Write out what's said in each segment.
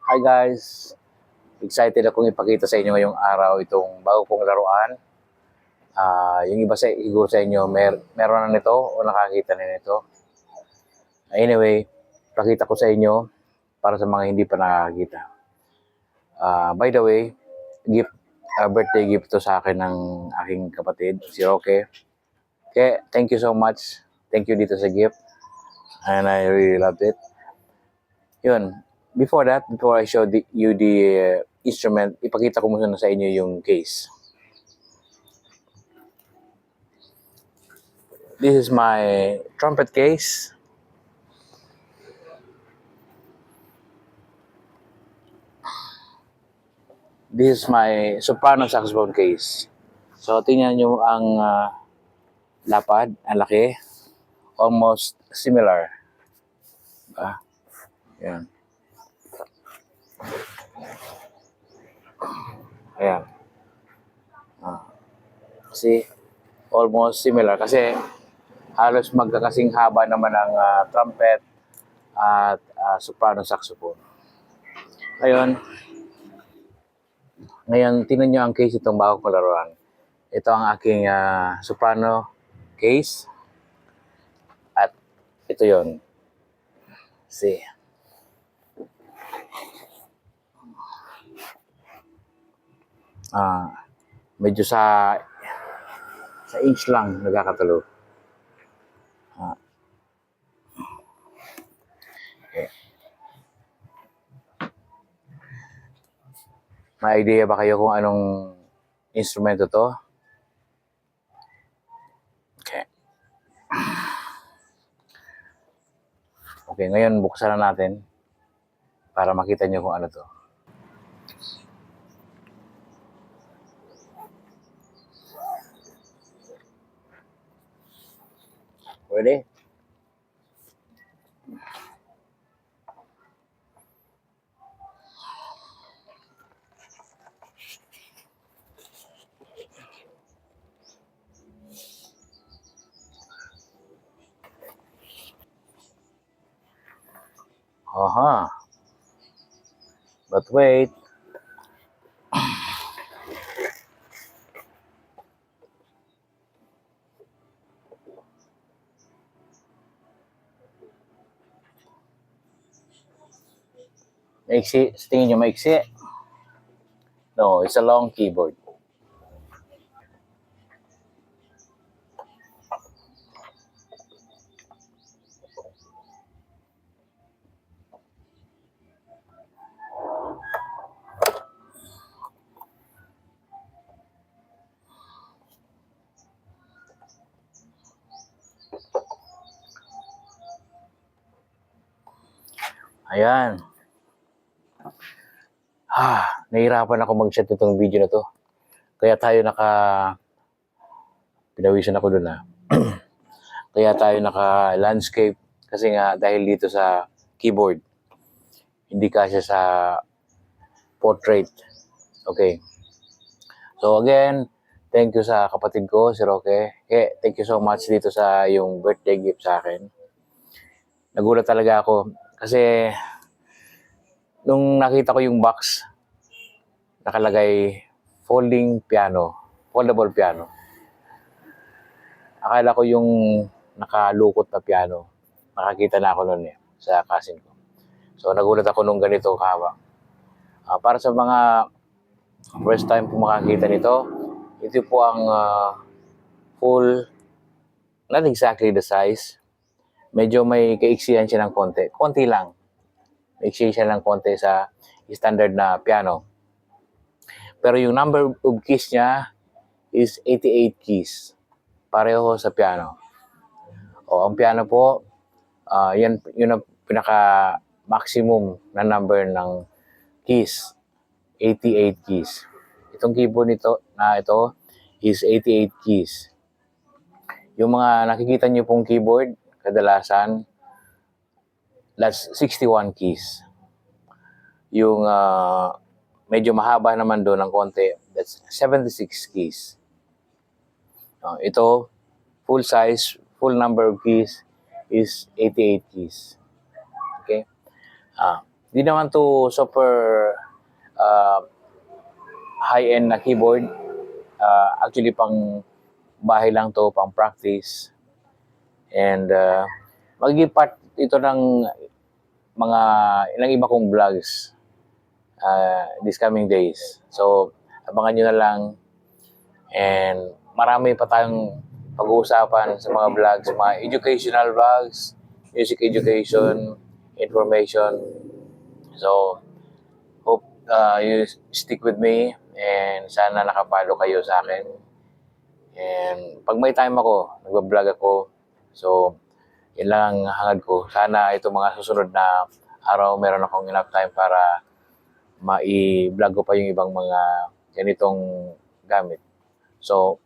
Hi guys! Excited akong ipakita sa inyo ngayong araw itong bago kong laruan. Yung iba siguro sa inyo, meron na nito o nakakita na nito. Anyway, pakita ko sa inyo para sa mga hindi pa nakakita. By the way, birthday gift to sa akin ng aking kapatid, si Roque. Okay, thank you so much. Thank you dito sa gift. And I really loved it. Yun. Before I show you the instrument, ipakita ko muna sa inyo yung case. This is my trumpet case. This is my soprano saxophone case. So, tingnan nyo ang lapad, ang laki. Almost similar. Yan. Ayan. See? Almost similar. Kasi halos magkakasing haba naman ang trumpet at soprano saxophone. Ngayon, tingnan nyo ang case itong bago kong laruan. Ito ang aking soprano case. At ito yon. See? Medyo sa inch lang nagkakatalo. Okay. May idea ba kayo kung anong instrumento to? Okay. Okay, ngayon buksan na natin para makita nyo kung ano to. Pwede? Aha. But wait. Maiksi. Sa tingin nyo maiksi? No, it's a long keyboard. Ayan. Nahirapan ako mag-set itong video na to. Kaya tayo pinawisan ako dun Kaya tayo naka-landscape. Kasi nga, dahil dito sa keyboard, hindi kasya sa portrait. Okay. So again, thank you sa kapatid ko, si Roque. Thank you so much dito sa yung birthday gift sa akin. Nagulat talaga ako kasi nung nakita ko yung box, nakalagay foldable piano. Akala ko yung nakalukot na piano. Nakakita na ako noon sa cousin ko. So nagulat ako nung ganito kahaba. Para sa mga first time po makakita nito, ito po ang full, not exactly the size. Medyo may kaiksiyan siya ng konti. Konti lang. Maiksi siya ng konti sa standard na piano. Pero yung number of keys niya is 88 keys. Pareho sa piano. Ang piano po, yun ang pinaka-maximum na number ng keys. 88 keys. Itong keyboard ito is 88 keys. Yung mga nakikita niyo pong keyboard, kadalasan, that's 61 keys. Yung medyo mahaba naman doon ng konti, that's 76 keys. Ito, full size, full number of keys is 88 keys. Okay? Di naman to super uh, high-end na keyboard. Actually, pang bahay lang to, pang practice. And magiging part ito ng mga ilang iba kong vlogs these coming days. So, abangan nyo na lang. And marami pa tayong pag-uusapan sa mga vlogs, mga educational vlogs, music education, information. So, hope you stick with me and sana nakapalo kayo sa akin. And pag may time ako, nagbablog ako. So, yun lang ang hangad ko. Sana itong mga susunod na araw, meron akong enough time para mai-vlog ko pa yung ibang mga ganitong gamit. So,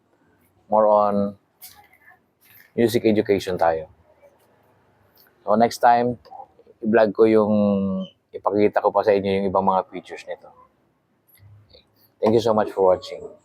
more on music education tayo. So, next time, i-vlog ko yung ipakita ko pa sa inyo yung ibang mga features nito. Thank you so much for watching.